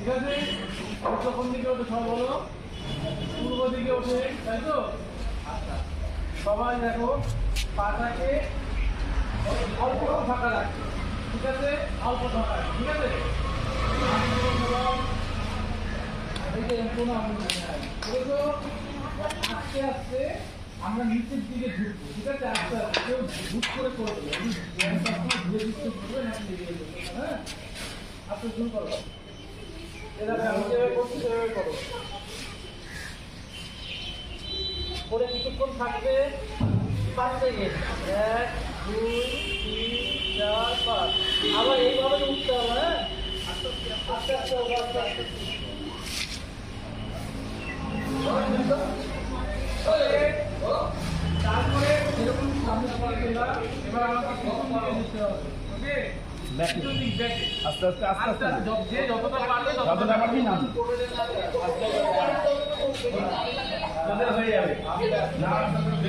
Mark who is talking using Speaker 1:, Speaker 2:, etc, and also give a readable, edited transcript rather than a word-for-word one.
Speaker 1: ঠিক আছে? সূর্য কোন দিকে ওঠে সব বলো? পূর্ব দিকে ওঠে, তাই তো? আচ্ছা, সবাই দেখো পাটাকে অল্প ফাঁকা রাখছে, ঠিক আছে? অল্প ফাঁকা, ঠিক আছে? এই যে আস্তে আস্তে আমরা নিচের দিকে ঢুকবো, ঠিক আছে? আস্তে আস্তে কেউ ঢুক করে করবে, ধীরে দিচ্ছে ঘুরবে নাকি এগিয়ে যাবে, হ্যাঁ? আস্তে শুরু করো, এভাবে আমি যেভাবে করছি সেভাবে করো। করে কিছুক্ষণ থাকবে, 5 সেকেন্ড, 1 2 3 4 5। আবার এইভাবে উঠতে হবে, হ্যাঁ? আস্তে আস্তে আস্তে আস্তে আস্তে তারপরে যেরকম সামনে গেলাম, এবার আমাকে পিছন দিকে যেতে হবে, ওকে? পিছন দিক ব্যাকে
Speaker 2: আস্তে আস্তে আস্তে আস্তে
Speaker 1: যে যতটা পারবে
Speaker 2: যতটা পারবি নাম
Speaker 1: হয়ে যাবে।